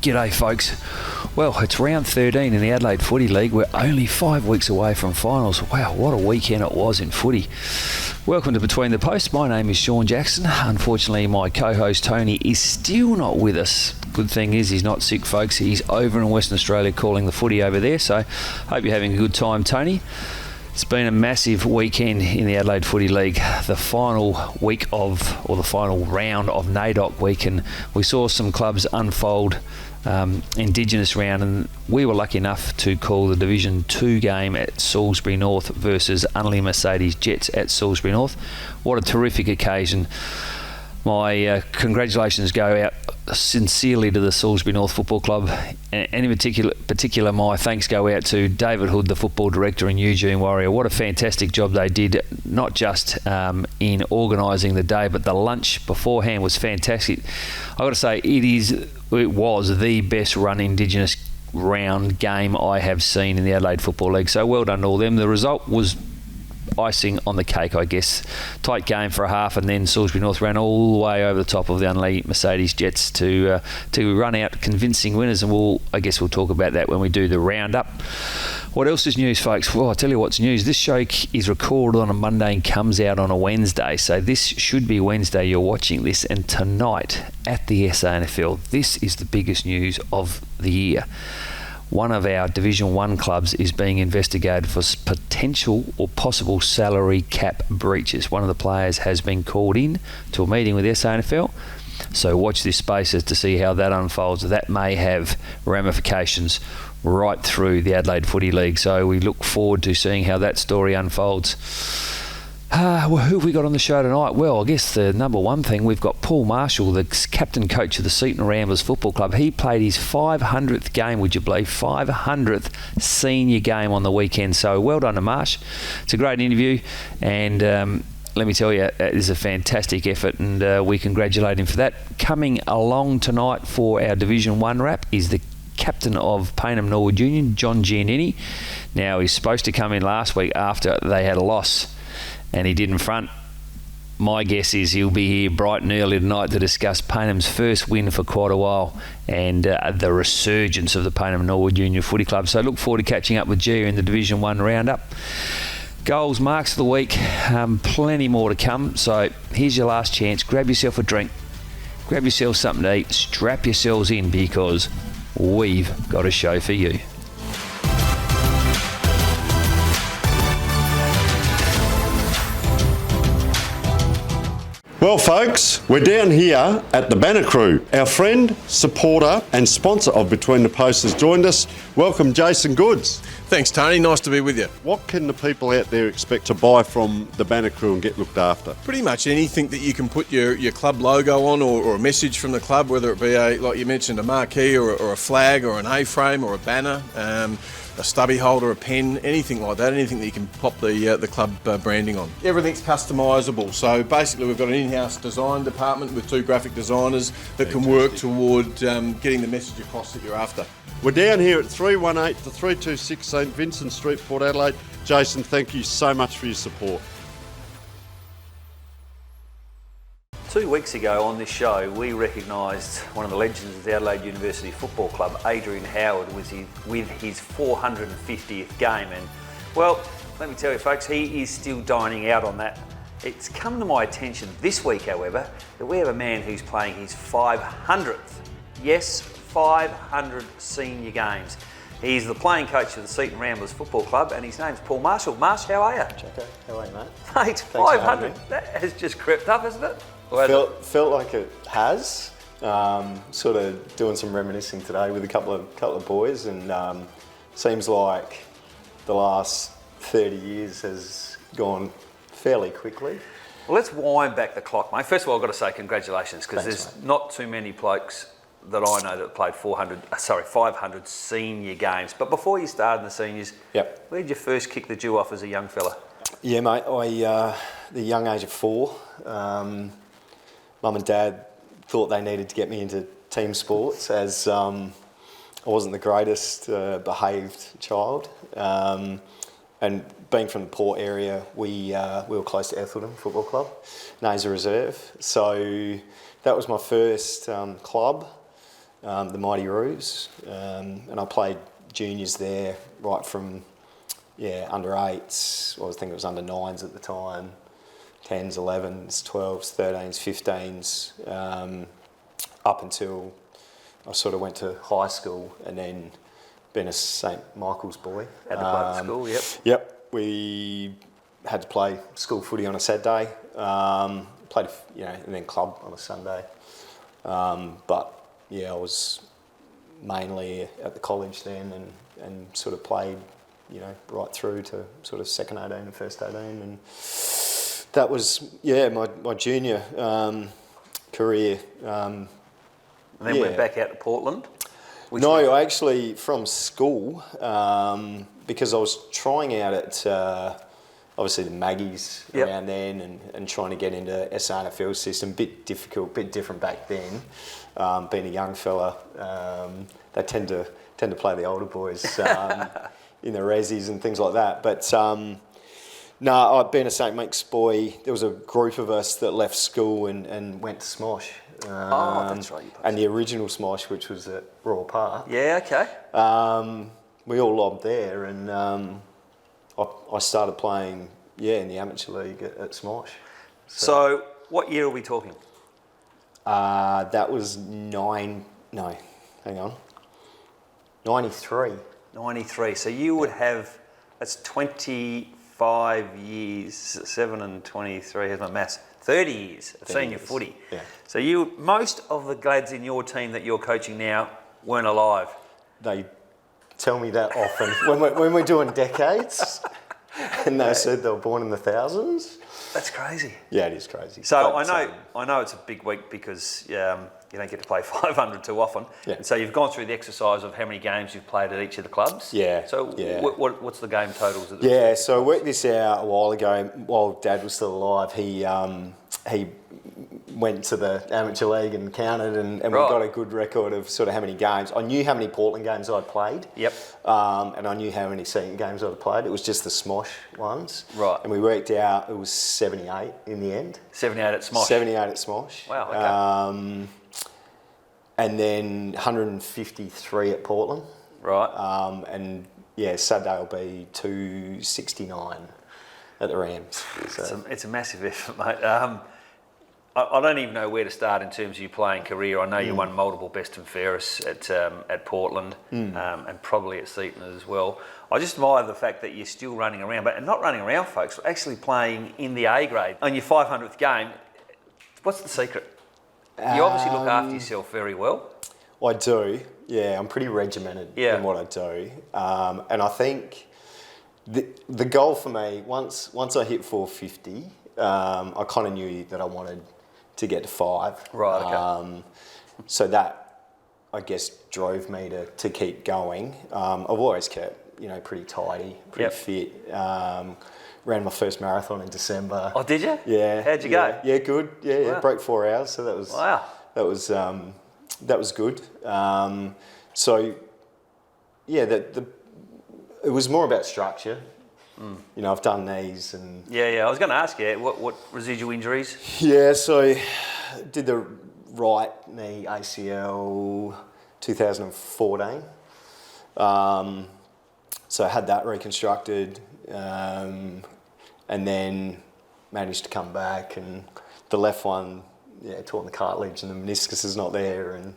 G'day folks. Well, it's round 13 in the Adelaide Footy League. We're only 5 weeks away from finals. Wow, what a weekend it was in footy. Welcome to Between the Posts. My name is Sean Jackson. Unfortunately, my co-host Tony is still not with us. Good thing is he's not sick, folks. He's over in Western Australia calling the footy over there. So hope you're having a good time, Tony. It's been a massive weekend in the Adelaide Footy League, the final round of NAIDOC week, and we saw some clubs unfold Indigenous round, and we were lucky enough to call the Division 2 game at Salisbury North versus Unley Mercedes Jets at Salisbury North. What a terrific occasion. My congratulations go out sincerely to the Salisbury North Football Club, and in particular my thanks go out to David Hood, the football director, and Eugene Warrior. What a fantastic job they did, not just in organising the day, but the lunch beforehand was fantastic. I've got to say, it was the best run Indigenous round game I have seen in the Adelaide Football League, so well done to all them. The result was icing on the cake, I guess. Tight game for a half, and then Salisbury North ran all the way over the top of the Unley Mercedes Jets to run out convincing winners, and I guess we'll talk about that when we do the roundup. What else is news, folks? Well, I'll tell you what's news. This show is recorded on a Monday and comes out on a Wednesday, so this should be Wednesday you're watching this, and tonight at the SANFL, this is the biggest news of the year. One of our Division 1 clubs is being investigated for potential or possible salary cap breaches. One of the players has been called in to a meeting with SANFL, so watch this space as to see how that unfolds. That may have ramifications right through the Adelaide Footy League, so we look forward to seeing how that story unfolds. Who have we got on the show tonight? Well, I guess the number one thing, we've got Paul Marshall, the captain coach of the Seaton Ramblers Football Club. He played his 500th game, would you believe? 500th senior game on the weekend. So well done to Marsh. It's a great interview, and let me tell you, it is a fantastic effort, and we congratulate him for that. Coming along tonight for our Division 1 wrap is the captain of Payneham Norwood Union, John Giannini. Now, he's supposed to come in last week after they had a loss, and he didn't front. My guess is he'll be here bright and early tonight to discuss Paynham's first win for quite a while, and the resurgence of the Payneham Norwood Union Footy Club. So look forward to catching up with Gia in the Division 1 roundup. Goals, marks of the week, plenty more to come. So here's your last chance. Grab yourself a drink, grab yourself something to eat, strap yourselves in, because we've got a show for you. Well, folks, we're down here at the Banner Crew. Our friend, supporter and sponsor of Between the Posts has joined us. Welcome, Jason Goods. Thanks, Tony. Nice to be with you. What can the people out there expect to buy from the Banner Crew and get looked after? Pretty much anything that you can put your club logo on, or a message from the club, whether it be, like you mentioned, a marquee or a flag or an A-frame or a banner, a stubby holder, a pen, anything like that, anything that you can pop the club branding on. Everything's customisable, so basically we've got an in-house design department with 2 graphic designers that can work toward getting the message across that you're after. We're down here at 318 to 326 St Vincent Street, Port Adelaide. Jason, thank you so much for your support. 2 weeks ago on this show, we recognised one of the legends of the Adelaide University Football Club, Adrian Howard, with his 450th game. And, well, let me tell you, folks, he is still dining out on that. It's come to my attention this week, however, that we have a man who's playing his 500th, yes, 500 senior games. He's the playing coach of the Seaton Ramblers Football Club, and his name's Paul Marshall. Marsh, how are you? Jacko, how are you, mate? Mate, 500, that has just crept up, hasn't it? Felt like it has. Sort of doing some reminiscing today with a couple of boys, and seems like the last 30 years has gone fairly quickly. Well, let's wind back the clock, mate. First of all, I've got to say congratulations, because there's not too many blokes that I know that played 500 senior games. But before you started in the seniors, Yep. Where did you first kick the dew off as a young fella? Yeah, mate. The young age of 4, Mum and Dad thought they needed to get me into team sports, as I wasn't the greatest behaved child. And being from the Port area, we were close to Ethelton Football Club, Naser Reserve. So that was my first club. the Mighty Roos, and I played juniors there right from under 8s. I think it was under 9s at the time, 10s, 11s, 12s, 13s, 15s, up until I sort of went to high school, and then been a St Michael's boy. Had to play at school, yep. Yep, we had to play school footy on a Saturday, played, and then club on a Sunday. But I was mainly at the college then, and sort of played, right through to sort of second 18 and first 18, and that was my junior career. And then went back out to Portland. I actually from school, because I was trying out at obviously the Maggies around then, and trying to get into SANFL system. Bit difficult, bit different back then. Being a young fella, they tend to play the older boys in the resis and things like that. But I'd been a St Make's boy. There was a group of us that left school and went to Smosh. That's right. And the original Smosh, which was at Royal Park. Yeah, okay. We all lobbed there, and I started playing, in the amateur league at Smosh. So what year are we talking? That was 93. 93. So you would have, that's 25 years, 7 and 23, here's my maths, 30 years of senior footy. Yeah. So most of the lads in your team that you're coaching now weren't alive. They tell me that often when we're doing decades, and they said they were born in the thousands. That's crazy. Yeah, it is crazy. So I know it's a big week because you don't get to play 500 too often. Yeah. And so you've gone through the exercise of how many games you've played at each of the clubs. Yeah. So what's the game totals? So I worked this out a while ago while Dad was still alive. He went to the amateur league and counted, and we got a good record of sort of how many games. I knew how many Portland games I'd played. Yep. And I knew how many Seaton games I'd played. It was just the Smosh ones. Right. And we worked out it was 78 in the end. 78 at Smosh. 78 at Smosh. Wow. Okay. And then 153 at Portland. Right. And Saturday will be 269 at the Rams. So. It's a massive effort, mate. I don't even know where to start in terms of your playing career. I know you won multiple best and fairest at Portland and probably at Seaton as well. I just admire the fact that you're still running around, but not running around, folks, actually playing in the A grade. On your 500th game, what's the secret? You obviously look after yourself very well. I do. Yeah, I'm pretty regimented in what I do. And I think the goal for me, once I hit 450, I kind of knew that I wanted to get to 5. Right, okay. So that, I guess, drove me to keep going. I've always kept, pretty tidy, pretty fit. Ran my first marathon in December. Oh, did you? Yeah. How'd you go? Yeah, good. Yeah, broke 4 hours, so that was that was good. It was more about structure. I've done these and... Yeah, I was going to ask you, what residual injuries? Yeah, so did the right knee ACL 2014. So I had that reconstructed and then managed to come back, and the left one, torn the cartilage and the meniscus is not there, and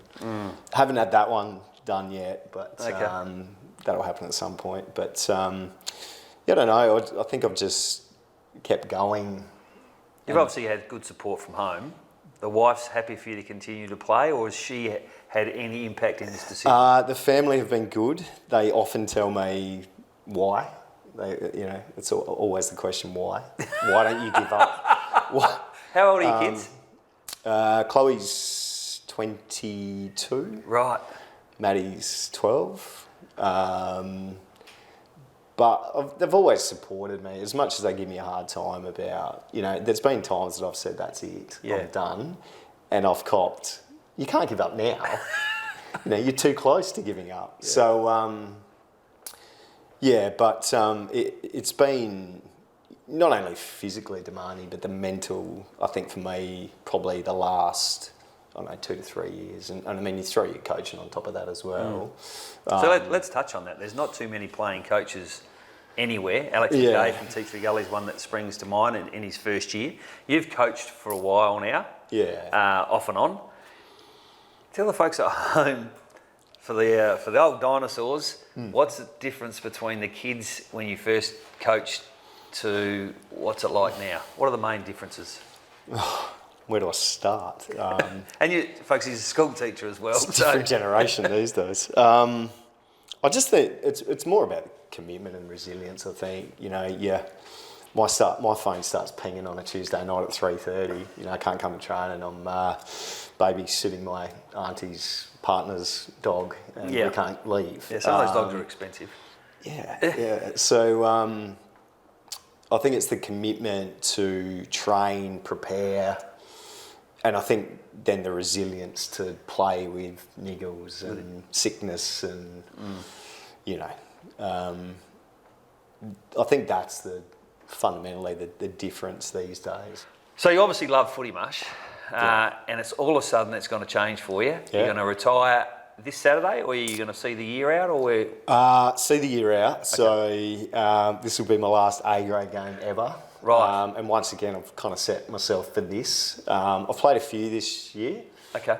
haven't had that one done yet, but that'll happen at some point. But... I don't know. I think I've just kept going. You've obviously had good support from home. The wife's happy for you to continue to play, or has she had any impact in this decision? The family have been good. They often tell me why. It's always the question why. Why don't you give up? Why? How old are your kids? Chloe's 22. Right. Maddie's 12. But they've always supported me, as much as they give me a hard time about, there's been times that I've said, that's it, I'm done. And I've copped, you can't give up now. You're too close to giving up. Yeah. So, it's been not only physically demanding, but the mental, I think for me, probably the last I don't know, 2 to 3 years. And I mean, you throw your coaching on top of that as well. So let's touch on that. There's not too many playing coaches anywhere. Alex McKay from Tea Gully is one that springs to mind in his first year. You've coached for a while now, off and on. Tell the folks at home, for the old dinosaurs, what's the difference between the kids when you first coached to what's it like now? What are the main differences? Where do I start? And you, folks, he's a school teacher as well. It's a different generation these days. I just think it's more about commitment and resilience. I think my phone starts pinging on a Tuesday night at 3:30. I can't come to train, and I'm babysitting my auntie's partner's dog, and we can't leave. Yeah, some of those dogs are expensive. Yeah. So I think it's the commitment to train, prepare, and I think then the resilience to play with niggles and sickness and I think that's fundamentally the difference these days. So you obviously love footy much, and it's all of a sudden it's going to change for you. Yeah. You're going to retire this Saturday, or are you going to see the year out, or see the year out. Okay. So this will be my last A-grade game ever. Right. And once again, I've kind of set myself for this. I've played a few this year. Okay.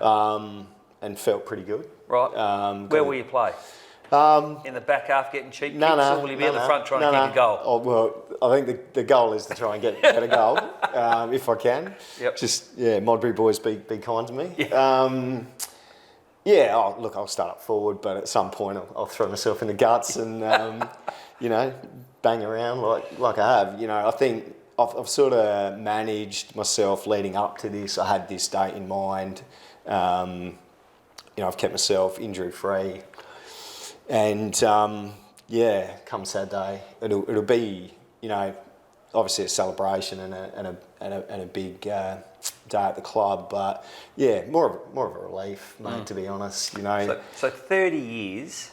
And felt pretty good. Right. Where will you play? In the back half getting cheap kicks, or will you be on the front trying to kick a goal? Oh, well, I think the goal is to try and get a goal, if I can. Yep. Just, Modbury boys, be kind to me. Yeah. I'll start up forward, but at some point I'll throw myself in the guts and, bang around like I have. I think I've sort of managed myself leading up to this. I had this date in mind. I've kept myself injury-free. And come Saturday, it'll be obviously a celebration and a big day at the club, but more of a relief, mate. To be honest, So 30 years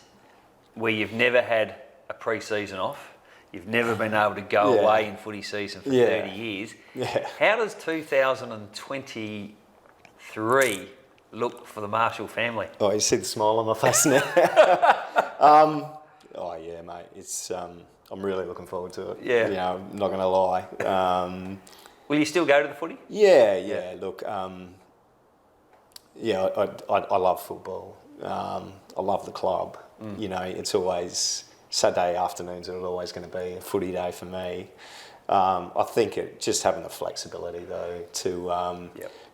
where you've never had a pre-season off, you've never been able to go away in footy season for 30 years. Yeah. How does 2023 look for the Marshall family? Oh, you see the smile on my face now. Mate. It's I'm really looking forward to it. Yeah. I'm not going to lie. Will you still go to the footy? Yeah. Look, I love football. I love the club. It's always Saturday afternoons. It's always going to be a footy day for me. I think just having the flexibility though to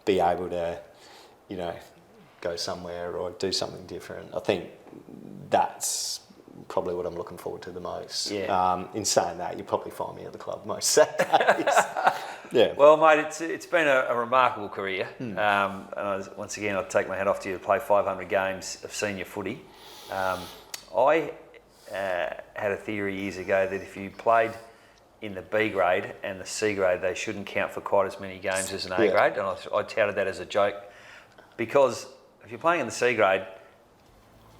be able to, go somewhere or do something different. I think that's probably what I'm looking forward to the most. Yeah. In saying that, you'll probably find me at the club most Saturdays. Yeah. Well, mate, it's been a remarkable career. And once again, I'd take my hat off to you to play 500 games of senior footy. I had a theory years ago that if you played in the B grade and the C grade, they shouldn't count for quite as many games as an A grade. And I touted that as a joke because if you're playing in the C grade,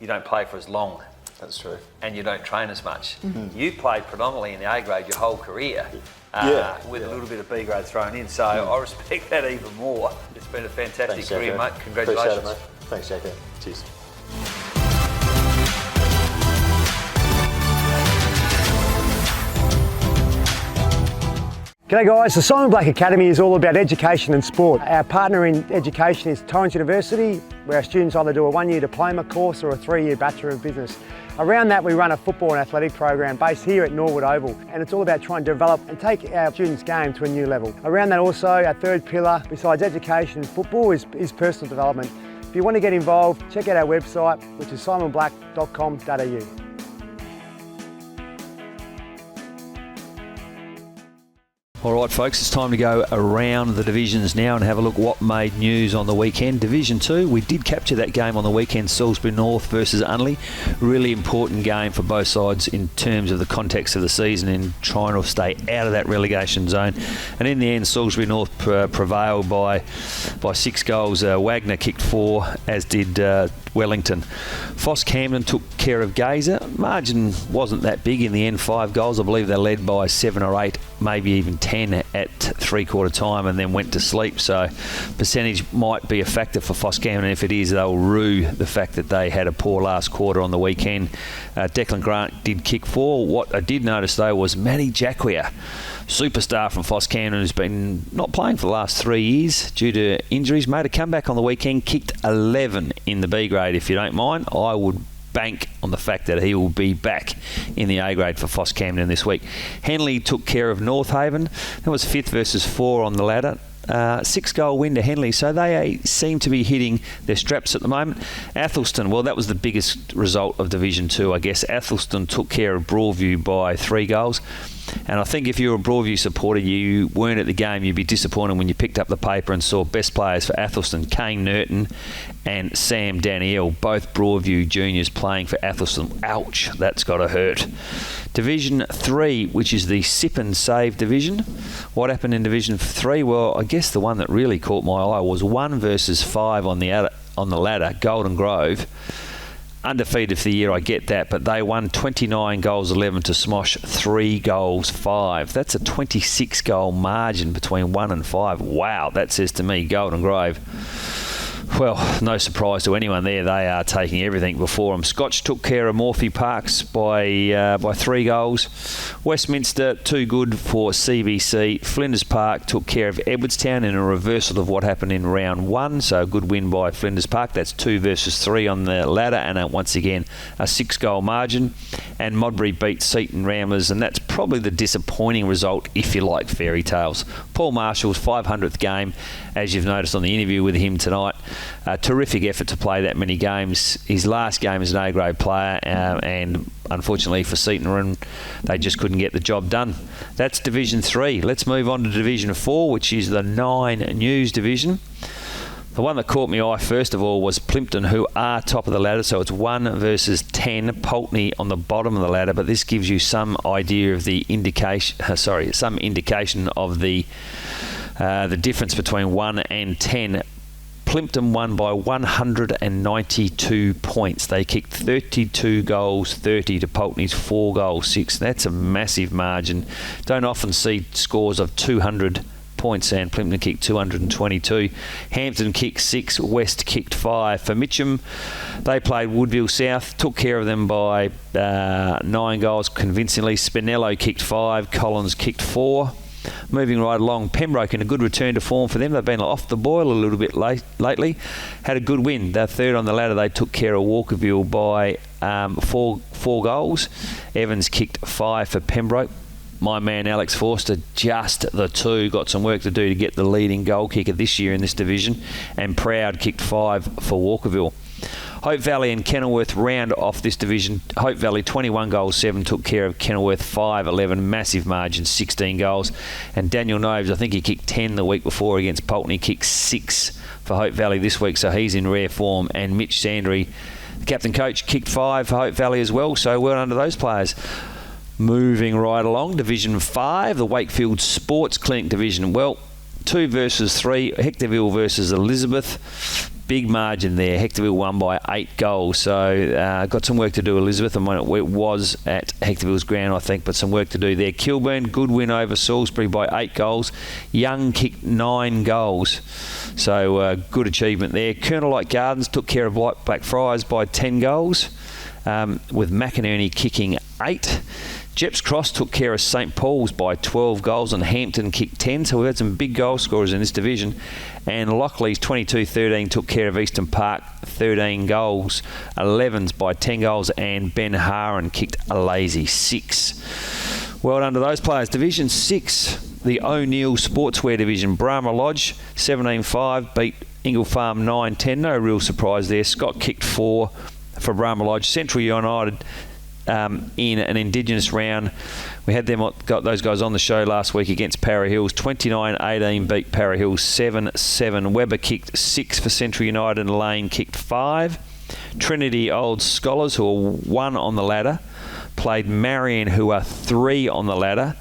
you don't play for as long. That's true. And you don't train as much. Mm-hmm. You played predominantly in the A grade your whole career with a little bit of B grade thrown in. So I respect that even more. It's been a fantastic career, mate. Congratulations. Appreciate it, mate. Thanks, Jacko. Cheers. G'day guys, the Simon Black Academy is all about education and sport. Our partner in education is Torrens University, where our students either do a 1-year diploma course or a 3-year Bachelor of Business. Around that we run a football and athletic program based here at Norwood Oval, and it's all about trying to develop and take our students' game to a new level. Around that also, our third pillar, besides education and football, is personal development. If you want to get involved, check out our website, which is simonblack.com.au. All right, folks, it's time to go around the divisions now and have a look what made news on the weekend. Division 2, we did capture that game on the weekend, Salisbury North versus Unley. Really important game for both sides in terms of the context of the season and trying to stay out of that relegation zone. And in the end, Salisbury North prevailed by 6 goals. Wagner kicked 4, as did Wellington. Foss Camden took care of Gazer. Margin wasn't that big in the end, 5 goals. I believe they led by 7 or 8 maybe even 10 at three-quarter time and then went to sleep. So percentage might be a factor for Foscam, and if it is, they'll rue the fact that they had a poor last quarter on the weekend. Declan Grant did kick 4. What I did notice, though, was Matty Jacquia, superstar from Foscam, who's been not playing for the last 3 years due to injuries, made a comeback on the weekend, kicked 11 in the B grade. If you don't mind, I would bank on the fact that he will be back in the A grade for Foscamden this week. Henley took care of North Haven. That was 5th versus 4 on the ladder. 6-goal win to Henley, so they seem to be hitting their straps at the moment. Athelston, well, that was the biggest result of Division 2, I guess. Athelston took care of Broadview by 3 goals. And I think if you're a Broadview supporter, you weren't at the game, you'd be disappointed when you picked up the paper and saw best players for Athelston, Kane Nerton and Sam Danielle, both Broadview juniors playing for Athelston. Ouch, that's got to hurt. Division 3, which is the Sip and Save division. What happened in Division 3? Well, I guess the one that really caught my eye was 1 versus 5 on the ladder, Golden Grove. Undefeated for the year, I get that, but they won 29 goals 11 to Smosh 3 goals 5. That's a 26 goal margin between 1 and 5. Wow, that says to me Golden Grove, well, no surprise to anyone there. They are taking everything before them. Scotch took care of Morphy Parks by 3 goals. Westminster, too good for CBC. Flinders Park took care of Edwardstown in a reversal of what happened in round 1. So a good win by Flinders Park. That's 2 versus 3 on the ladder, and once again a 6-goal margin. And Modbury beat Seaton Ramblers, and that's probably the disappointing result if you like fairy tales. Paul Marshall's 500th game, as you've noticed on the interview with him tonight. Terrific effort to play that many games. His last game as an A-grade player, and unfortunately for Seaton, they just couldn't get the job done. That's Division 3. Let's move on to Division 4, which is the 9 News division. The one that caught my eye first of all was Plimpton, who are top of the ladder, so it's 1 versus 10. Pulteney on the bottom of the ladder, but this gives you some idea of the some indication of the difference between 1 and 10. Plimpton won by 192 points. They kicked 32 goals, 30 to Pulteney's 4 goals, 6. That's a massive margin. Don't often see scores of 200 points, and Plimpton kicked 222. Hampton kicked 6, West kicked 5. For Mitcham, they played Woodville South, took care of them by 9 goals convincingly. Spinello kicked 5, Collins kicked 4. Moving right along, Pembroke in a good return to form for them. They've been off the boil a little bit lately. Had a good win. They're 3rd on the ladder. They took care of Walkerville by 4 goals. Evans kicked 5 for Pembroke. My man Alex Forster, just the 2, got some work to do to get the leading goal kicker this year in this division. And Proud kicked 5 for Walkerville. Hope Valley and Kenilworth round off this division. Hope Valley 21 goals 7 took care of Kenilworth 5-11, massive margin, 16 goals. And Daniel Noves, I think he kicked 10 the week before against Pulteney, kicked 6 for Hope Valley this week, so he's in rare form. And Mitch Sandry, the captain coach, kicked 5 for Hope Valley as well, so well under those players. Moving right along, Division 5, the Wakefield Sports Clinic division. Well, 2 versus 3, Hectorville versus Elizabeth. Big margin there. Hectorville won by 8 goals. So got some work to do, Elizabeth. And it was at Hectorville's ground, I think, but some work to do there. Kilburn, good win over Salisbury by 8 goals. Young kicked 9 goals. So good achievement there. Colonel Light Gardens took care of Blackfriars by 10 goals, with McInerney kicking 8. Jeps Cross took care of St Paul's by 12 goals, and Hampton kicked 10, so we've had some big goal scorers in this division. And Lockley's 22-13 took care of Eastern Park, 13 goals, 11s by 10 goals, and Ben Haran kicked a lazy 6. Well done to those players. Division 6, the O'Neill Sportswear division. Brahma Lodge 17-5 beat Ingle Farm 9-10. No real surprise there. Scott kicked 4 for Brahma Lodge. Central United in an Indigenous round. We had got those guys on the show last week against Para Hills. 29-18 beat Para Hills 7-7. Webber kicked 6 for Central United, and Lane kicked 5. Trinity Old Scholars, who are 1 on the ladder, played Marion, who are 3 on the ladder,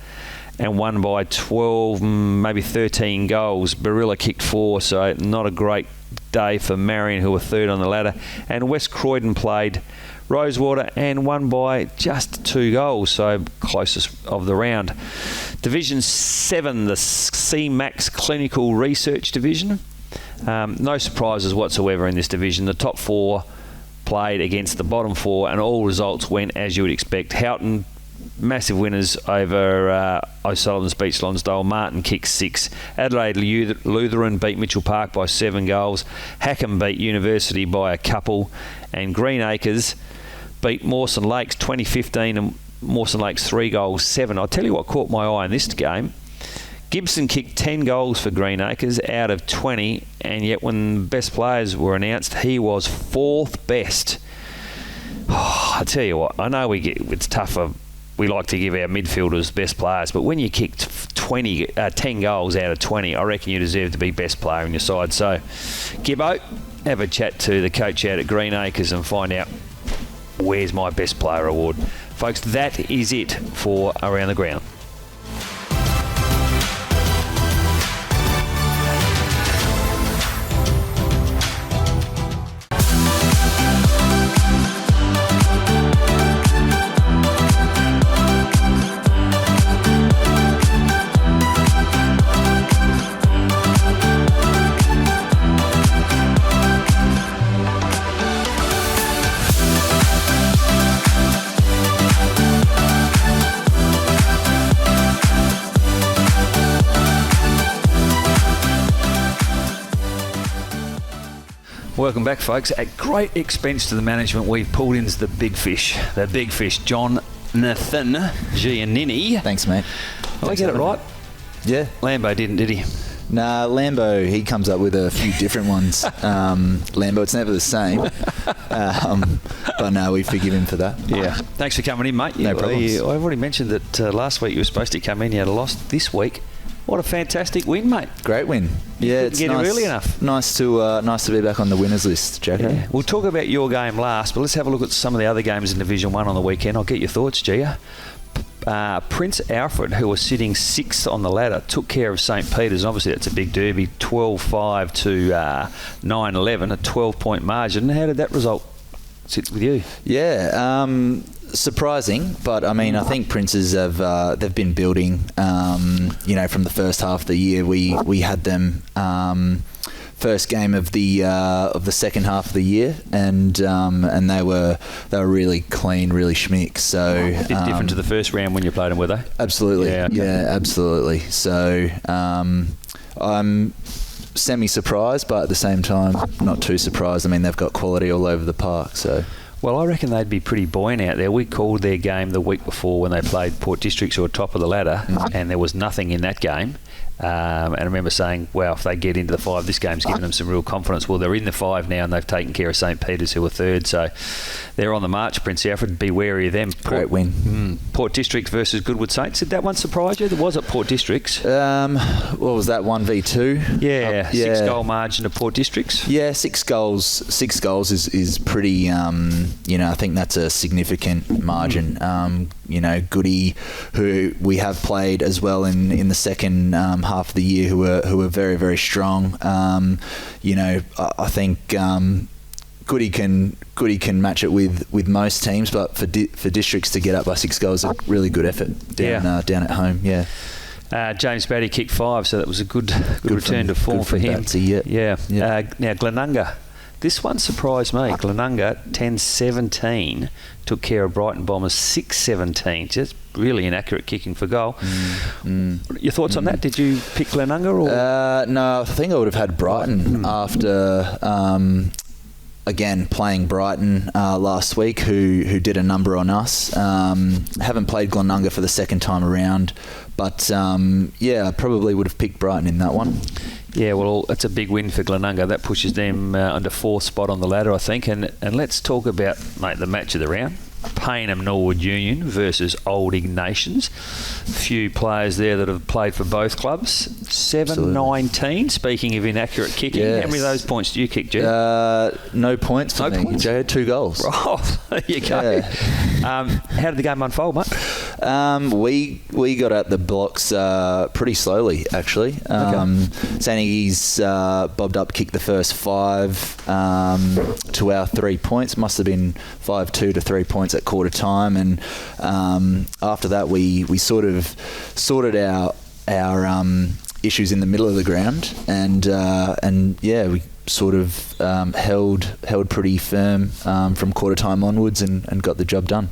and won by 12, maybe 13 goals. Barilla kicked 4, so not a great day for Marion, who were third on the ladder. And West Croydon played Rosewater and won by just 2 goals, so closest of the round. Division 7, the CMAX Clinical Research Division. No surprises whatsoever in this division. The top 4 played against the bottom 4, and all results went as you would expect. Houghton, massive winners over O'Sullivan's Beach Lonsdale. Martin kicked 6. Adelaide Lutheran beat Mitchell Park by 7 goals. Hackham beat University by a couple. And Greenacres beat Mawson Lakes 2015, and Mawson Lakes 3 goals, 7. I'll tell you what caught my eye in this game. Gibson kicked 10 goals for Greenacres out of 20, and yet when best players were announced, he was 4th best. I tell you what, I know it's tougher. We like to give our midfielders best players, but when you kicked 10 goals out of 20, I reckon you deserve to be best player in your side. So, Gibbo, have a chat to the coach out at Greenacres and find out where's my best player award. Folks, that is it for Around the Ground. Welcome back, folks. At great expense to the management, we've pulled in the big fish, John Giannini. Thanks, mate. Did I get it right? Yeah. Lambo didn't, did he? Nah, Lambo, he comes up with a few different ones. Lambo, it's never the same. But no, we forgive him for that. Yeah. Thanks for coming in, mate. No problems. I've already mentioned that last week you were supposed to come in. You had a loss this week. What a fantastic win, mate. Great win. Yeah, it's get nice, it early enough. Nice to be back on the winners list, Jacko. Yeah. We'll talk about your game last, but let's have a look at some of the other games in Division 1 on the weekend. I'll get your thoughts, Gia. Prince Alfred, who was sitting 6th on the ladder, took care of St. Peter's. Obviously, that's a big derby, 12-5 to 9-11, a 12-point margin. How did that result sit with you? Yeah, surprising, but I mean, I think Princes have they've been building. From the first half of the year, we had them first game of the second half of the year, and they were really clean, really schmick. So a bit different to the first round when you played them, were they? Absolutely, yeah, absolutely. So I'm semi-surprised, but at the same time, not too surprised. I mean, they've got quality all over the park, so. Well, I reckon they'd be pretty buoyant out there. We called their game the week before when they played Port Districts, who were top of the ladder, and there was nothing in that game. And I remember saying, wow, if they get into the 5, this game's given them some real confidence. Well, they're in the 5 now, and they've taken care of St. Peter's, who were 3rd. So they're on the march, Prince Alfred. Be wary of them. Great win. Port Districts versus Goodwood Saints. Did that one surprise you? There was at Port Districts. What was that, 1v2? Yeah, 6-goal margin to Port Districts. Yeah, 6 goals. 6 goals is pretty. I think that's a significant margin. Goody, who we have played as well in the second half of the year, who were very, very strong. I think Goody can match it with most teams, but for Districts to get up by 6 goals, a really good effort down at home. Yeah. James Batty kicked 5, so that was a good return to form for him. Batsy, yeah. Now Glenunga. This one surprised me. Glenunga, 10-17, took care of Brighton Bombers 6-17. Just really inaccurate kicking for goal. Your thoughts on that? Did you pick Glenunga? Or? No, I think I would have had Brighton after, again, playing Brighton last week, who did a number on us. Haven't played Glenunga for the second time around, but I probably would have picked Brighton in that one. Yeah, well, it's a big win for Glenunga. That pushes them under 4th spot on the ladder, I think. And let's talk about, mate, the match of the round. Payneham Norwood Union versus Old Ignatians. A few players there that have played for both clubs. 7-19, speaking of inaccurate kicking. Yes. How many of those points do you kick, Jed? No points for me. Points? Joe, 2 goals. Oh, there you go. Yeah. How did the game unfold, mate? We got at the blocks pretty slowly, actually. Sandy's bobbed up, kicked the first 5 to our 3 points. Must have been 5-2 to 3 points at quarter time, and after that we sort of sorted out our issues in the middle of the ground, and we sort of held pretty firm from quarter time onwards and got the job done.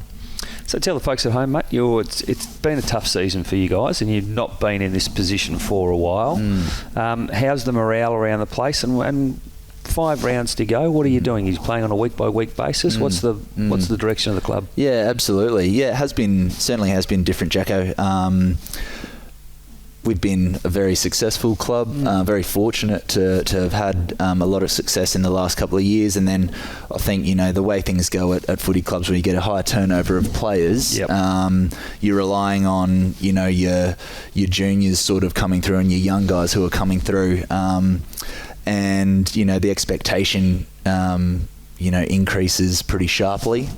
So tell the folks at home, mate, it's been a tough season for you guys, and you've not been in this position for a while. How's the morale around the place? And 5 rounds to go. What are you doing? He's playing on a week-by-week basis. What's the direction of the club? Yeah, absolutely. Yeah, it certainly has been different, Jacko. We've been a very successful club, very fortunate to have had a lot of success in the last couple of years. And then I think, the way things go at footy clubs, when you get a high turnover of players, you're relying on, your juniors sort of coming through and your young guys who are coming through. And, the expectation, increases pretty sharply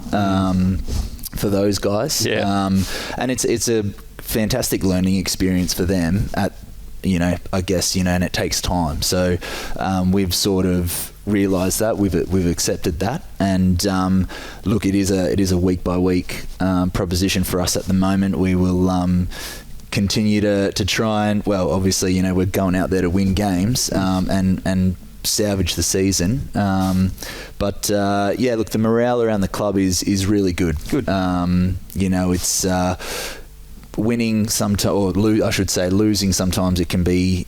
for those guys. And it's a fantastic learning experience for them I guess, and it takes time. So we've sort of realised that, we've accepted that, and look, it is a week by week proposition for us at the moment. We will continue to try and, well, obviously, we're going out there to win games and salvage the season. But look, the morale around the club is really good. It's winning sometimes, or losing sometimes. It can be,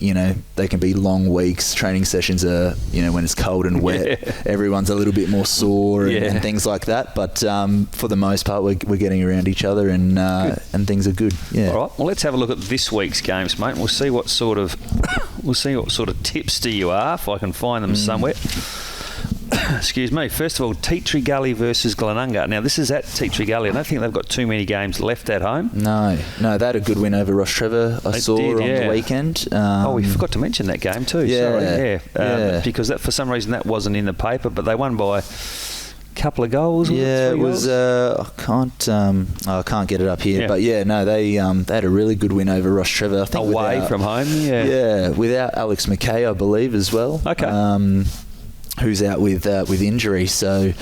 they can be long weeks. Training sessions are, when it's cold and wet, everyone's a little bit more sore and things like that. But for the most part, we're getting around each other, and things are good. Yeah. All right. Well, let's have a look at this week's games, mate. We'll see what sort of tipster you are, if I can find them somewhere. Excuse me. First of all, Tea Tree Gully versus Glenunga. Now, this is at Tea Tree Gully. I don't think they've got too many games left at home. No, they had a good win over Ross Trevor, I saw on the weekend. We forgot to mention that game too. Sorry. Because for some reason that wasn't in the paper, but they won by a couple of goals. It was. I can't get it up here, but they had a really good win over Ross Trevor. I think away from home. Without Alex McKay, I believe, as well. Okay. Who's out with injury. So Tea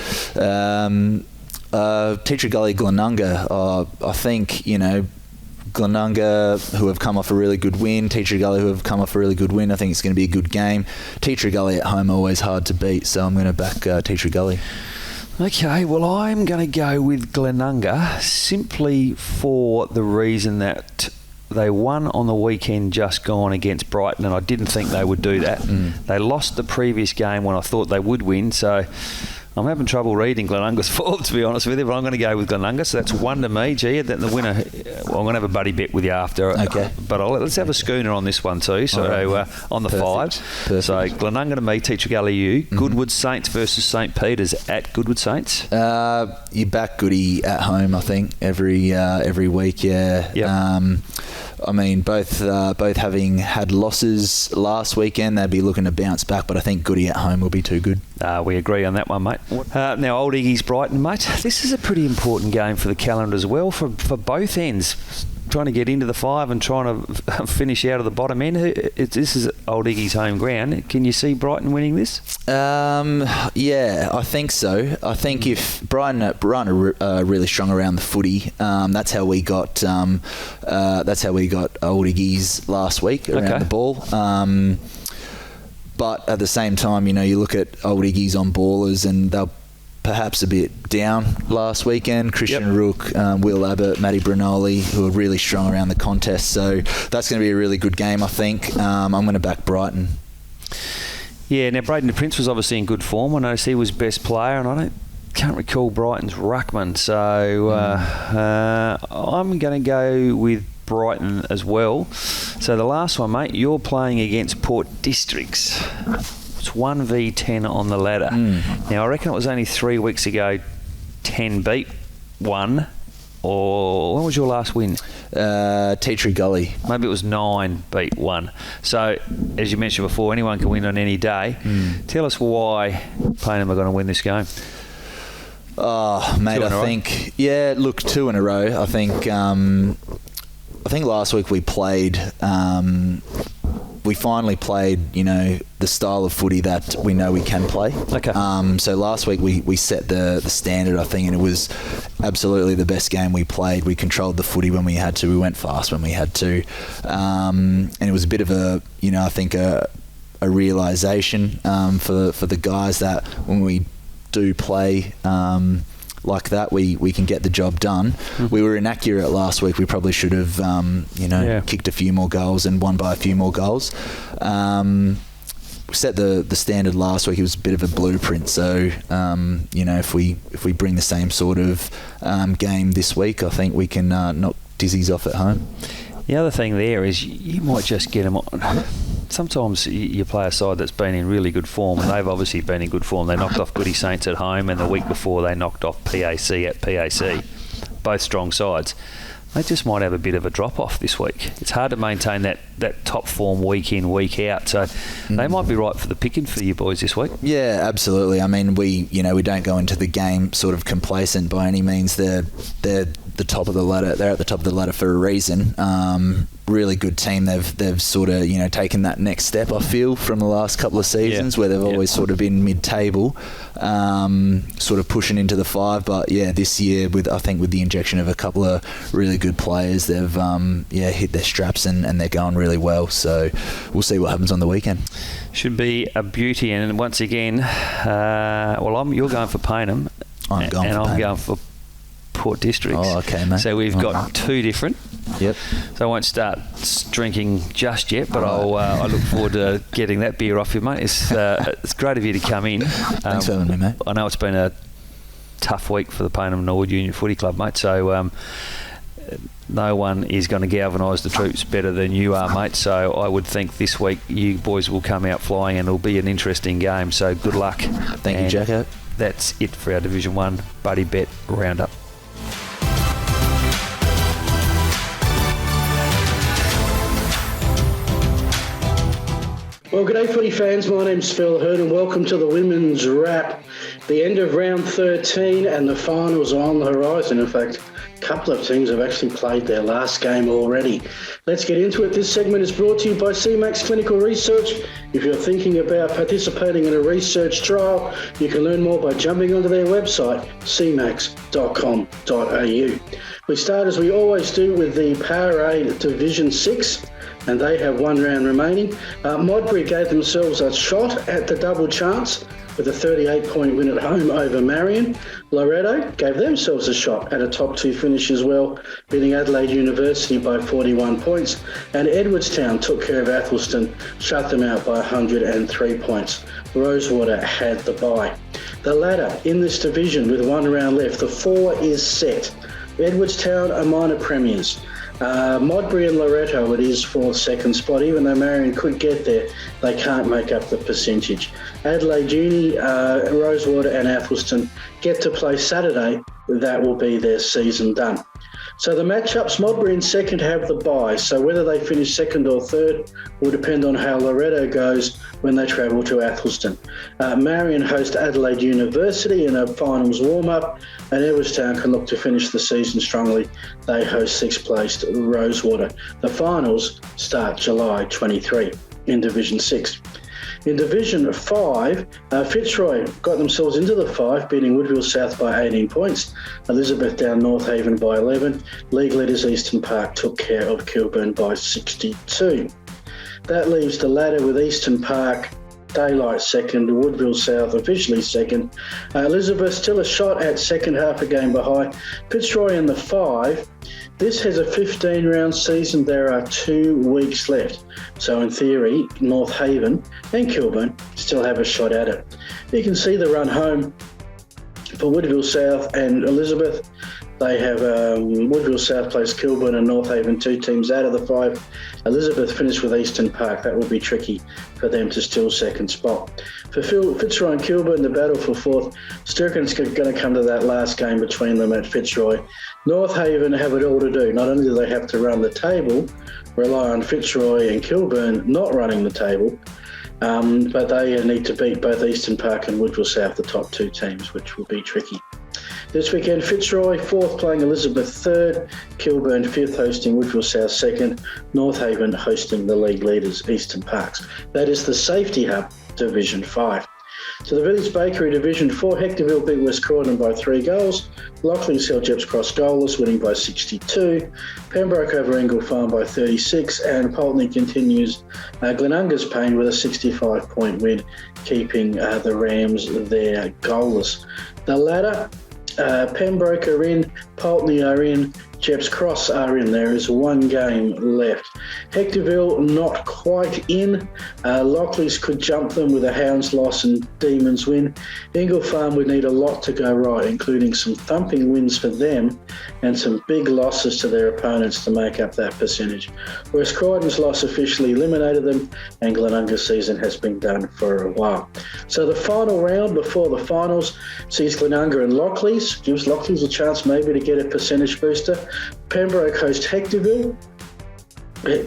Tree Gully, Glenunga, I think, Glenunga, who have come off a really good win, Tea Tree Gully, who have come off a really good win. I think it's going to be a good game. Tea Tree Gully at home are always hard to beat, so I'm going to back Tea Tree Gully. Okay, well, I'm going to go with Glenunga simply for the reason that they won on the weekend just gone against Brighton, and I didn't think they would do that. They lost the previous game when I thought they would win, so I'm having trouble reading Glenunga's form, to be honest with you, but I'm going to go with Glenunga. So that's 1 to me. Gee, then the winner, I'm going to have a buddy bet with you after. Okay. But let's have a schooner on this one too. So on the Perfect. 5. So Glenunga to me, Tea Tree Gully you. Goodwood Saints versus St. Peter's at Goodwood Saints. You back Goody at home, I think, every week. Yeah. Yep. I mean, both having had losses last weekend, they'd be looking to bounce back, but I think Goody at home will be too good. We agree on that one, mate. Now, Old Iggy's Brighton, mate. This is a pretty important game for the calendar as well, for both ends. Trying to get into the 5 and trying to finish out of the bottom end. This is Old Iggy's home ground. Can you see Brighton winning this? Yeah, I think so. I think if Brighton are really strong around the footy, that's how we got Old Iggy's last week around the ball. But at the same time, you look at Old Iggy's on ballers, and they'll perhaps a bit down last weekend. Christian Rook, Will Abbott, Matty Brunoli, who are really strong around the contest. So that's going to be a really good game, I think. I'm going to back Brighton. Yeah, now Braden Prince was obviously in good form. I noticed he was best player, and I can't recall Brighton's ruckman. So I'm going to go with Brighton as well. So the last one, mate, you're playing against Port Districts. It's 1v10 on the ladder. Now, I reckon it was only 3 weeks ago 10 beat 1. Or when was your last win? Tea Tree Gully. Maybe it was 9 beat 1. So, as you mentioned before, anyone can win on any day. Tell us why Payneham are going to win this game. Oh, mate, I think, yeah, look, 2 in a row. I think last week we played, we finally played, the style of footy that we know we can play. Okay. So last week we set the standard, I think, and it was absolutely the best game we played. We controlled the footy when we had to. We went fast when we had to. And it was a bit of a, I think a realisation for the guys that when we do play like that, we can get the job done. We were inaccurate last week. We probably should have kicked a few more goals and won by a few more goals. We set the standard last week. It was a bit of a blueprint, so if we bring the same sort of game this week, I think we can knock Dizzies off at home. The other thing there is you might just get them on. Sometimes you play a side that's been in really good form, and they've obviously been in good form. They knocked off Goody Saints at home, and the week before they knocked off PAC at PAC. Both strong sides. They just might have a bit of a drop-off this week. It's hard to maintain that top form week in, week out. So they might be right for the picking for you boys this week. Yeah, absolutely. I mean, we don't go into the game sort of complacent by any means. They're the top of the ladder. They're at the top of the ladder for a reason. Really good team. They've sort of taken that next step, I feel, from the last couple of seasons where they've always sort of been mid-table, sort of pushing into the 5. But yeah, this year with the injection of a couple of really good players, they've hit their straps and they're going really well. So we'll see what happens on the weekend. Should be a beauty. And once again, you're going for Payneham, I'm going for Port Districts. Oh, okay, mate. So we've got 2 different. Yep. So I won't start drinking just yet, but I look forward to getting that beer off you, mate. It's great of you to come in. Thanks for having me, mate. I know it's been a tough week for the Payneham Norwood Union Footy Club, mate. So no one is going to galvanise the troops better than you are, mate. So I would think this week you boys will come out flying, and it'll be an interesting game. So good luck. Thank you, Jacko. That's it for our Division 1 Buddybet Roundup. Well, g'day footy fans, my name's Phil Hurd and welcome to the Women's Wrap. The end of round 13 and the finals are on the horizon. In fact, a couple of teams have actually played their last game already. Let's get into it. This segment is brought to you by CMAX Clinical Research. If you're thinking about participating in a research trial, you can learn more by jumping onto their website, cmax.com.au. We start, as we always do, with the Powerade Division 6. And they have 1 round remaining. Modbury gave themselves a shot at the double chance with a 38-point win at home over Marion. Loretto gave themselves a shot at a top 2 finish as well, beating Adelaide University by 41 points. And Edwardstown took care of Athelston, shut them out by 103 points. Rosewater had the bye. The ladder in this division with 1 round left, the 4 is set. Edwardstown are minor premiers. Modbury and Loretto, it is for second spot. Even though Marion could get there, they can't make up the percentage. Adelaide Uni, Rosewater and Athelston get to play Saturday. That will be their season done. So the matchups, Modbury in second have the bye. So whether they finish second or third will depend on how Loretto goes when they travel to Athelston. Marion host Adelaide University in a finals warm-up, and Edwardstown can look to finish the season strongly. They host 6th placed Rosewater. The finals start July 23 in Division 6. In Division 5, Fitzroy got themselves into the 5, beating Woodville South by 18 points. Elizabeth down North Haven by 11. League leaders Eastern Park took care of Kilburn by 62. That leaves the ladder with Eastern Park, Daylight second, Woodville South officially second. Elizabeth still a shot at second, half a game behind. Fitzroy in the 5. This has a 15-round season. There are 2 weeks left. So in theory, North Haven and Kilburn still have a shot at it. You can see the run home for Woodville South and Elizabeth. They have Woodville South plays Kilburn and North Haven, 2 teams out of the 5. Elizabeth finished with Eastern Park. That will be tricky for them to steal second spot. For Fitzroy and Kilburn, the battle for 4th, Sturgeon's going to come to that last game between them at Fitzroy. North Haven have it all to do. Not only do they have to run the table, rely on Fitzroy and Kilburn not running the table, but they need to beat both Eastern Park and Woodville South, the top 2 teams, which will be tricky. This weekend, Fitzroy 4th playing Elizabeth 3rd, Kilburn 5th hosting Woodville South 2nd, North Haven hosting the league leaders Eastern Parks. That is the Safety Hub, Division 5. To the Village Bakery Division 4, Hectorville beat West Croydon by 3 goals. Lockley's held Jeps Cross goalless, winning by 62. Pembroke over Engle Farm by 36, and Pulteney continues Glenunga's pain with a 65-point win, keeping the Rams there goalless. The ladder, Pembroke are in, Pulteney are in, Jeps Cross are in. There is 1 game left. Hectorville not quite in. Lockley's could jump them with a Hounds loss and Demons win. Engle Farm would need a lot to go right, including some thumping wins for them and some big losses to their opponents to make up that percentage. West Croydon's loss officially eliminated them, and Glenunga's season has been done for a while. So the final round before the finals sees Glenunga and Lockley's, gives Lockley's a chance maybe to get a percentage booster. Pembroke host Hectorville.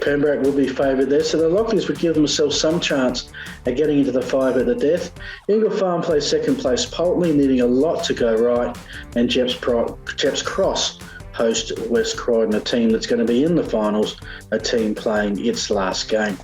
Pembroke will be favoured there, so the Lockleys would give themselves some chance at getting into the 5 at the death. Engle Farm plays second place Pulteney, needing a lot to go right, and Jeps Cross host West Croydon, a team that's going to be in the finals, a team playing its last game.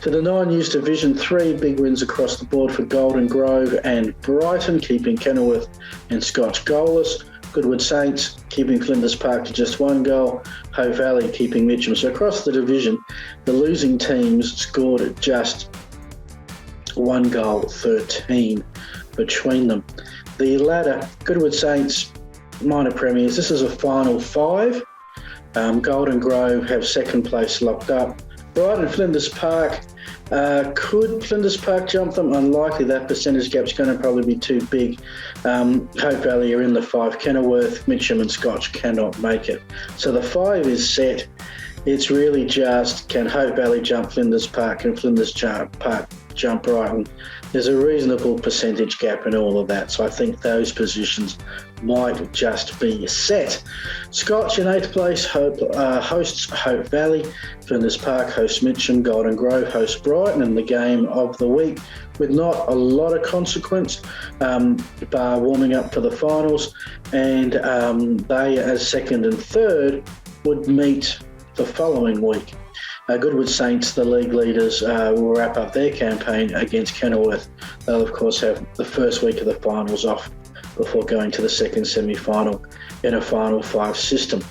To the 9 News Division 3, big wins across the board for Golden Grove and Brighton, keeping Kenilworth and Scotch goalless. Goodwood Saints keeping Flinders Park to just 1 goal. Hope Valley keeping Mitcham. So across the division, the losing teams scored just 1 goal, 13 between them. The ladder, Goodwood Saints, minor premiers. This is a final 5. Golden Grove have second place locked up. Brighton, Flinders Park. Could Flinders Park jump them? Unlikely. That percentage gap's going to probably be too big. Hope Valley are in the 5. Kenilworth, Mitcham and Scotch cannot make it. So the 5 is set. It's really just, can Hope Valley jump Flinders Park and Flinders Park jump Brighton? There's a reasonable percentage gap in all of that. So I think those positions might just be set. Scotch in 8th place hosts Hope Valley. Flinders Park hosts Mitcham. Golden Grove hosts Brighton in the game of the week with not a lot of consequence, bar warming up for the finals. And they, as second and third, would meet the following week. Goodwood Saints, the league leaders, will wrap up their campaign against Kenilworth. They'll, of course, have the first week of the finals off before going to the second semi-final in a final 5 system.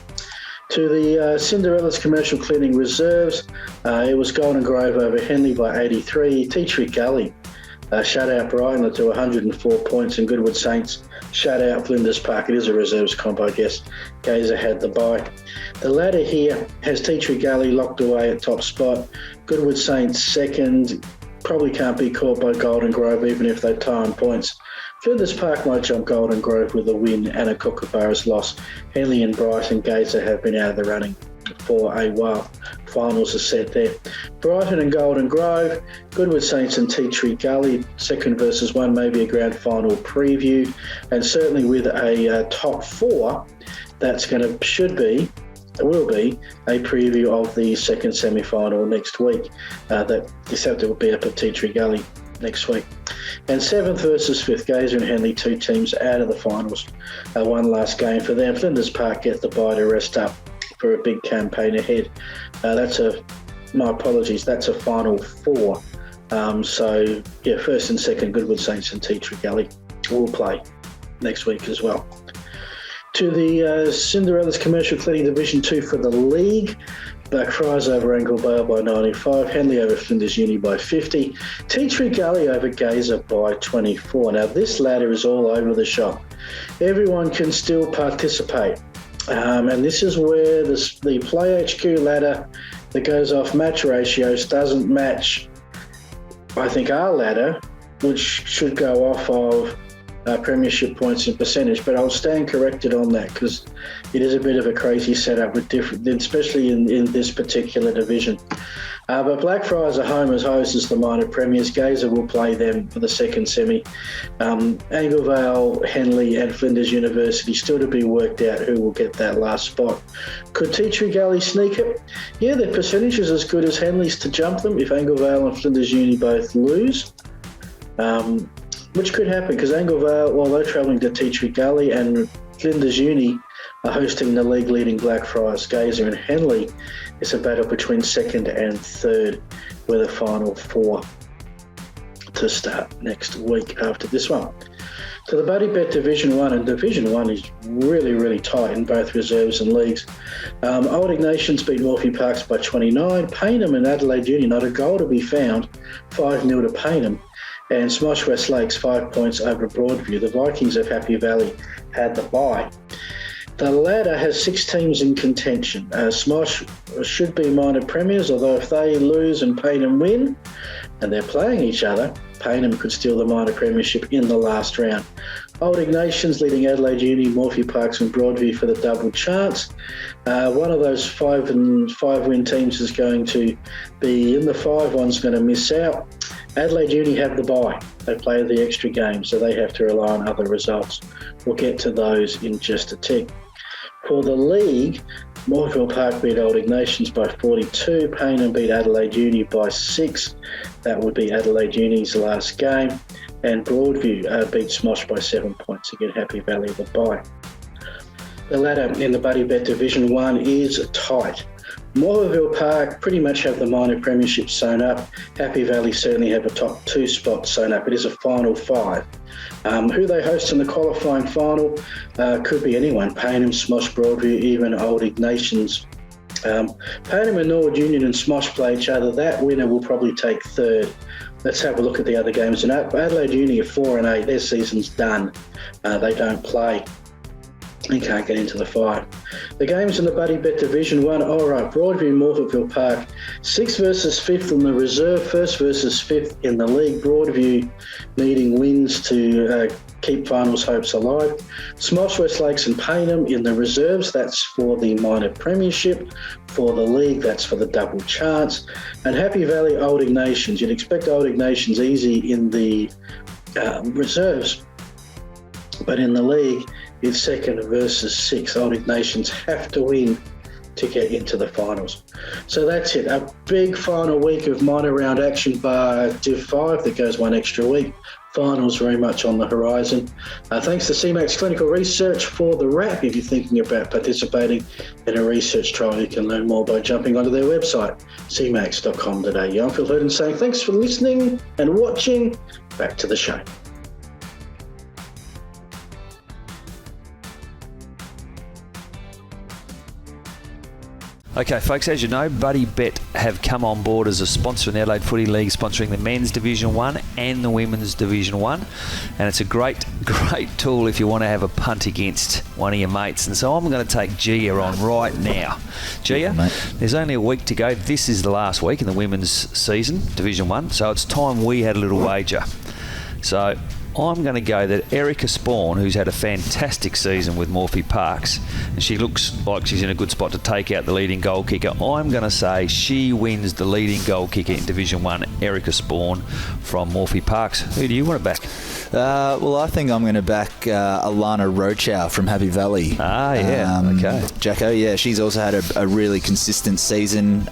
To the Cinderella's commercial cleaning reserves, it was Golden Grove over Henley by 83. Tea Tree Gully shut out Brighton to 104 points, and Goodwood Saints shut out Flinders Park. It is a reserves comp, I guess. Gazer had the bye. The ladder here has Tea Tree Gully locked away at top spot. Goodwood Saints second. Probably can't be caught by Golden Grove even if they tie on points. Flinders Park might jump Golden Grove with a win and a Kookaburra's loss. Henley and Brighton Gazer have been out of the running for a while. Finals are set there. Brighton and Golden Grove, Goodwood Saints and Tea Tree Gully, 2nd versus 1, maybe a grand final preview, and certainly with a top 4, that's will be a preview of the second semi-final next week. That Saturday will be up at Tea Tree Gully next week. And 7th versus 5th, Gazer and Henley, 2 teams out of the finals. One last game for them. Flinders Park get the bye to rest up for a big campaign ahead. My apologies, that's a final 4. So, yeah, 1st and 2nd, Goodwood Saints and Tea Tree Gully will play next week as well. To the Cinderella's Commercial Cleaning Division 2 for the league. Blackfriars over Anglevale by 95, Henley over Flinders Uni by 50, Tea Tree Gully over Gazer by 24. Now this ladder is all over the shop. Everyone can still participate. And this is where the Play HQ ladder that goes off match ratios doesn't match, I think, our ladder, which should go off of premiership points and percentage, but I'll stand corrected on that because it is a bit of a crazy setup with different, especially in this particular division. But Blackfriars are home as hosts as the minor premiers. Gazer will play them for the second semi. Anglevale, Henley and Flinders University still to be worked out who will get that last spot. Could Tea Tree Gully sneak it? Yeah, their percentage is as good as Henley's to jump them if Anglevale and Flinders Uni both lose. Which could happen because Anglevale, well, they're travelling to Tea Tree Gully and Flinders Uni are hosting the league-leading Blackfriars Gazer, and Henley is a battle between second and third, with a final 4 to start next week after this one. So the Buddybet Division 1, and Division 1 is really, really tight in both reserves and leagues. Old Ignatians beat Morphy Parks by 29. Payneham and Adelaide Uni, not a goal to be found, 5-0 to Payneham. And Smosh West Lakes 5 points over Broadview. The Vikings of Happy Valley had the bye. The ladder has 6 teams in contention. Smosh should be minor premiers, although if they lose and Payneham win, and they're playing each other, Payneham could steal the minor premiership in the last round. Old Ignatians leading Adelaide Uni, Morphy Parks and Broadview for the double chance. One of those 5-win teams is going to be in the 5, one's going to miss out. Adelaide Uni have the bye. They play the extra game, so they have to rely on other results. We'll get to those in just a tick. For the league, Moorville Park beat Old Ignatians by 42. Payneham beat Adelaide Uni by 6. That would be Adelaide Uni's last game. And Broadview beat Smosh by 7 points. Again, Happy Valley the bye. The ladder in the Buddybet Division 1 is tight. Moorville Park pretty much have the minor premiership sewn up. Happy Valley certainly have a top 2 spot sewn up. It is a final 5. Who they host in the qualifying final could be anyone. Payneham, Smosh, Broadview, even Old Ignatians. Payneham and Norwood Union and Smosh play each other. That winner will probably take 3rd. Let's have a look at the other games. And Adelaide Uni are 4-8. Their season's done. They don't play. He can't get into the 5. The games in the Buddybet Division 1, all right, Broadview, Morphettville Park, 6th versus 5th in the reserve, 1st versus 5th in the league. Broadview needing wins to keep finals hopes alive. Smosh, West Lakes and Payneham in the reserves, that's for the minor premiership. For the league, that's for the double chance. And Happy Valley, Old Ignatians. You'd expect Old Ignatians easy in the reserves, but in the league, it's 2nd versus 6th. Old Ignatians have to win to get into the finals. So that's it. A big final week of minor round action by Div 5 that goes one extra week. Finals very much on the horizon. Thanks to CMAX Clinical Research for the wrap. If you're thinking about participating in a research trial, you can learn more by jumping onto their website, cmax.com.au. I'm Phil Hurden saying thanks for listening and watching. Back to the show. Okay, folks, as you know, Buddybet have come on board as a sponsor in the Adelaide Footy League, sponsoring the Men's Division 1 and the Women's Division 1. And it's a great tool if you want to have a punt against one of your mates. And so I'm going to take Gia on right now. Gia, there's only a week to go. This is the last week in the Women's season, Division 1. So it's time we had a little wager. So I'm going to go that Erica Spawn, who's had a fantastic season with Morphy Parks, and she looks like she's in a good spot to take out the leading goal kicker. I'm going to say she wins the leading goal kicker in Division 1, Erica Spawn from Morphy Parks. Who do you want to back? Well, I think I'm going to back Alana Rochow from Happy Valley. Okay. Jacko, yeah, she's also had a really consistent season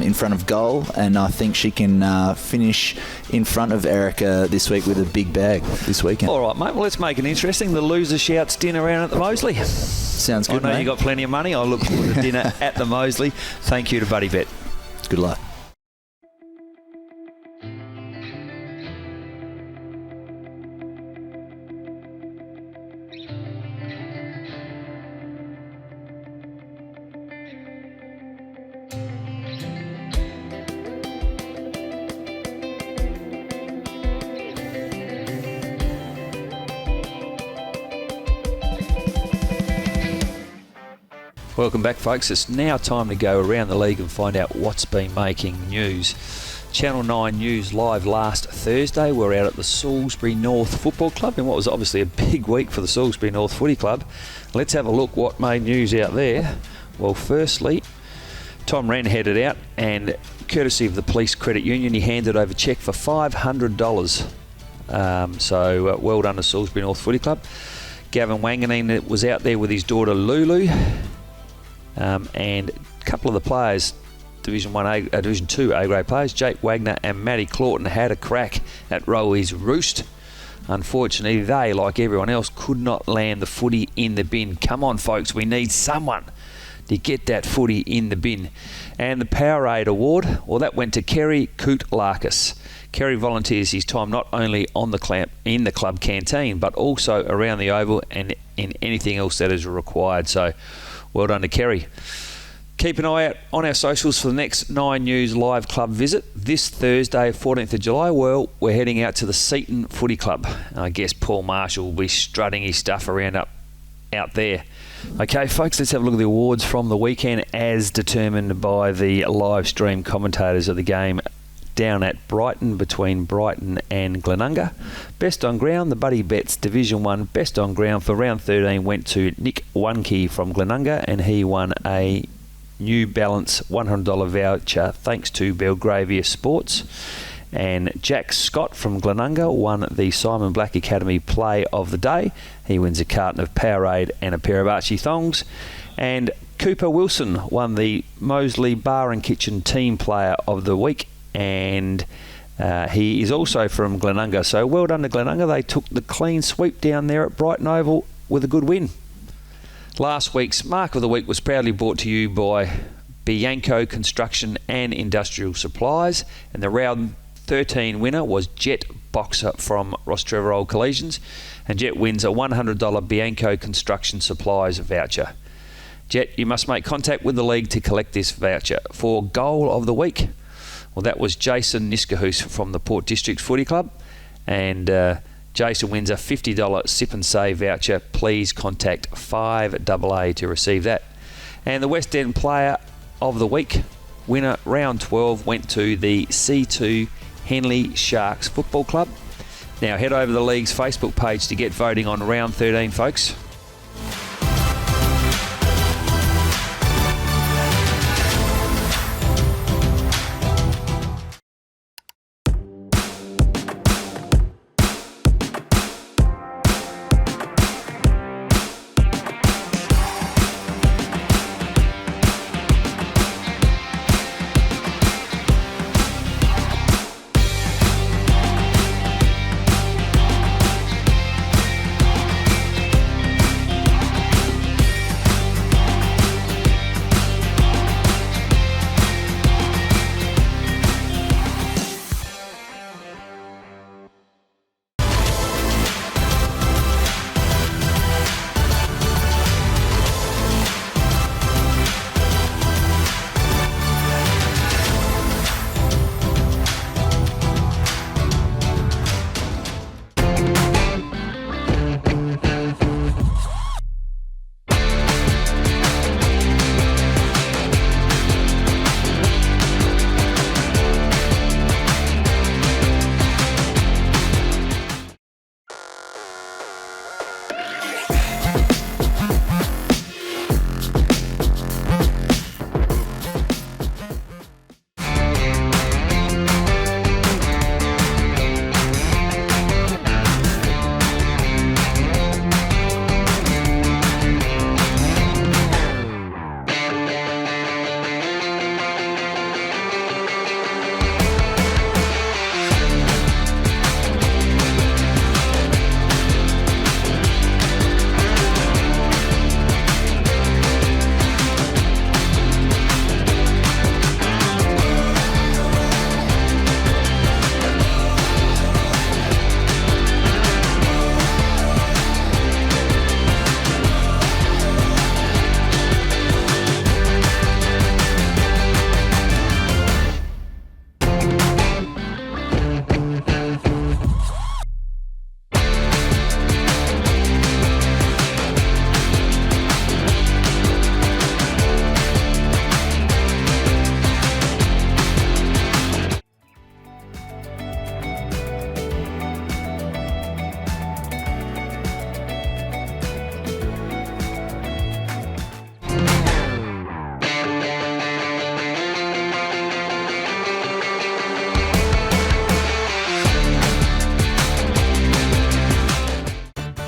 in front of goal, and I think she can finish in front of Erica this week with a big bag this weekend. All right, mate. Well, let's make it interesting. The loser shouts dinner around at the Moseley. Sounds good, I know mate. you got plenty of money. I look forward to dinner at the Moseley. Thank you to Buddybet. Good luck. Welcome back, folks. It's now time to go around the league and find out what's been making news. Channel 9 News live last Thursday. We're out at the Salisbury North Football Club in what was obviously a big week for the Salisbury North Footy Club. Let's have a look what made news out there. Well, firstly, Tom Wren headed out, and courtesy of the Police Credit Union, he handed over a cheque for $500. So well done to Salisbury North Footy Club. Gavin Wanganeen was out there with his daughter Lulu. And a couple of the players, Division 2 A-grade players, Jake Wagner and Matty Claughton, had a crack at Rowi's Roost. Unfortunately, they, like everyone else, could not land the footy in the bin. Come on, folks, we need someone to get that footy in the bin. And the Powerade Award, well, that went to Kerry Koutlarkis. Kerry volunteers his time not only on the in the club canteen, but also around the oval and in anything else that is required. So, well done to Kerry. Keep an eye out on our socials for the next 9 News live club visit. This Thursday, 14th of July, well, we're heading out to the Seaton Footy Club. I guess Paul Marshall will be strutting his stuff around out there. Okay, folks, let's have a look at the awards from the weekend as determined by the live stream commentators of the game down at Brighton, between Brighton and Glenunga. Best on ground, the Buddybet Division 1 best on ground for round 13 went to Nick Onkey from Glenunga, and he won a New Balance $100 voucher thanks to Belgravia Sports. And Jack Scott from Glenunga won the Simon Black Academy Play of the Day. He wins a carton of Powerade and a pair of Archie thongs. And Cooper Wilson won the Moseley Bar and Kitchen Team Player of the Week, and he is also from Glenunga. So well done to Glenunga. They took the clean sweep down there at Brighton Oval with a good win. Last week's Mark of the Week was proudly brought to you by Bianco Construction and Industrial Supplies, and the round 13 winner was Jet Boxer from Ross Trevor Old Collegians, and Jet wins a $100 Bianco Construction Supplies voucher. Jet, you must make contact with the league to collect this voucher. For Goal of the Week, well, that was Jason Niskahoos from the Port District Footy Club, and Jason wins a $50 Sip and Save voucher. Please contact 5AA to receive that. And the West End Player of the Week winner, round 12, went to the C2 Henley Sharks Football Club. Now head over to the league's Facebook page to get voting on round 13, folks.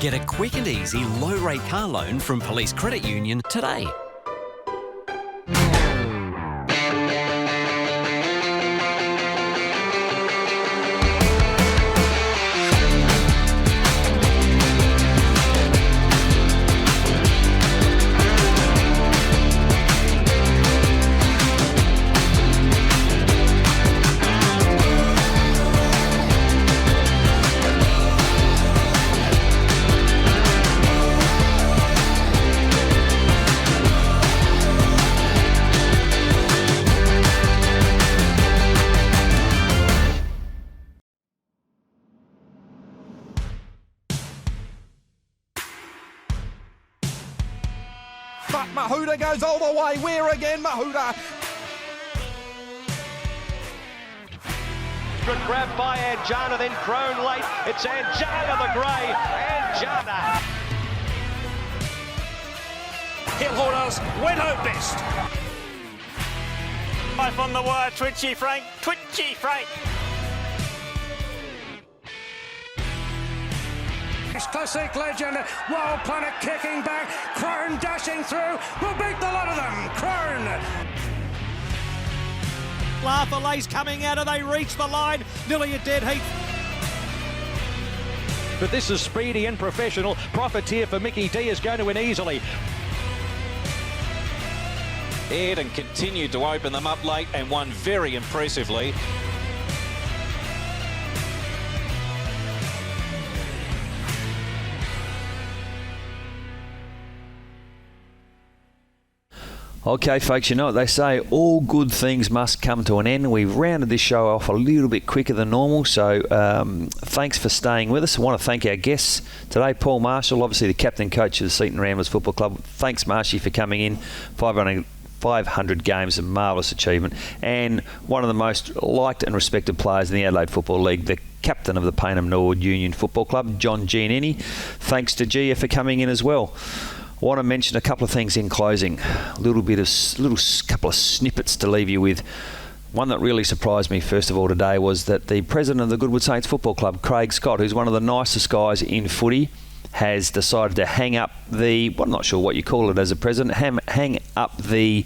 Get a quick and easy low-rate car loan from Police Credit Union today. but Mahuta goes all the way. Where again, Mahuta? Good grab by Anjana, then Crone late. It's Anjana the grey. Anjana. Hill Holders win home best. Life on the wire, Twitchy Frank. Classic legend, Wild Planet kicking back, Crone dashing through, will beat the lot of them, Crone. Laughalay's coming out, and they reach the line, nearly a dead heat. But this is speedy and professional. Profiteer for Mickey D is going to win easily. Ed and continued to open them up late and won very impressively. Okay, folks, you know what they say, all good things must come to an end. We've rounded this show off a little bit quicker than normal, so thanks for staying with us. I want to thank our guests today, Paul Marshall, obviously the captain coach of the Seaton Ramblers Football Club. Thanks, Marshy, for coming in. 500 games, a marvellous achievement, and one of the most liked and respected players in the Adelaide Football League, the captain of the Payneham Norwood Union Football Club, John Giannini. Thanks to Gia for coming in as well. I want to mention a couple of things in closing. Couple of snippets to leave you with. One that really surprised me first of all today was that the president of the Goodwood Saints Football Club, Craig Scott, who's one of the nicest guys in footy, has decided to hang up the, I'm not sure what you call it as a president, hang up the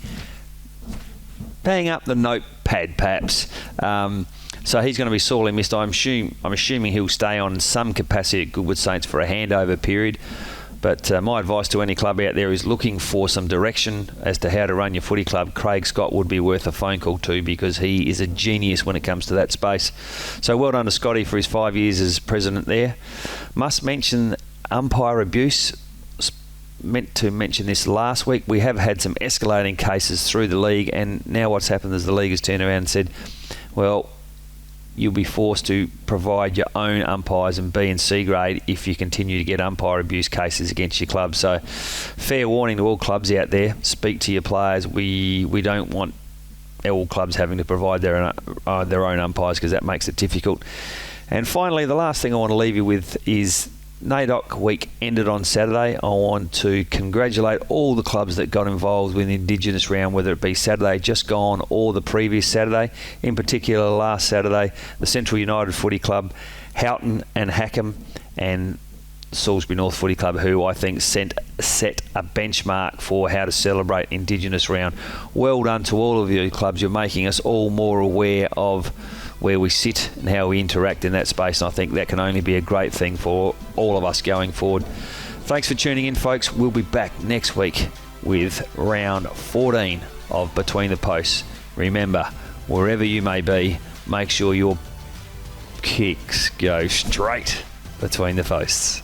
notepad perhaps. So he's going to be sorely missed. I'm assuming he'll stay on in some capacity at Goodwood Saints for a handover period. But my advice to any club out there is looking for some direction as to how to run your footy club. Craig Scott would be worth a phone call to, because he is a genius when it comes to that space. So well done to Scotty for his 5 years as president there. Must mention umpire abuse. Meant to mention this last week. We have had some escalating cases through the league, and now what's happened is the league has turned around and said, well, you'll be forced to provide your own umpires in B and C grade if you continue to get umpire abuse cases against your club. So fair warning to all clubs out there, speak to your players. We don't want all clubs having to provide their own umpires, because that makes it difficult. And finally, the last thing I want to leave you with is NAIDOC week ended on Saturday. I want to congratulate all the clubs that got involved with the Indigenous round, whether it be Saturday just gone or the previous Saturday. In particular, last Saturday, the Central United Footy Club, Houghton and Hackham, and Salisbury North Footy Club, who I think set a benchmark for how to celebrate Indigenous round. Well done to all of you clubs. You're making us all more aware of where we sit and how we interact in that space, and I think that can only be a great thing for all of us going forward. Thanks for tuning in, folks. We'll be back next week with round 14 of Between the Posts. Remember, wherever you may be, make sure your kicks go straight between the posts.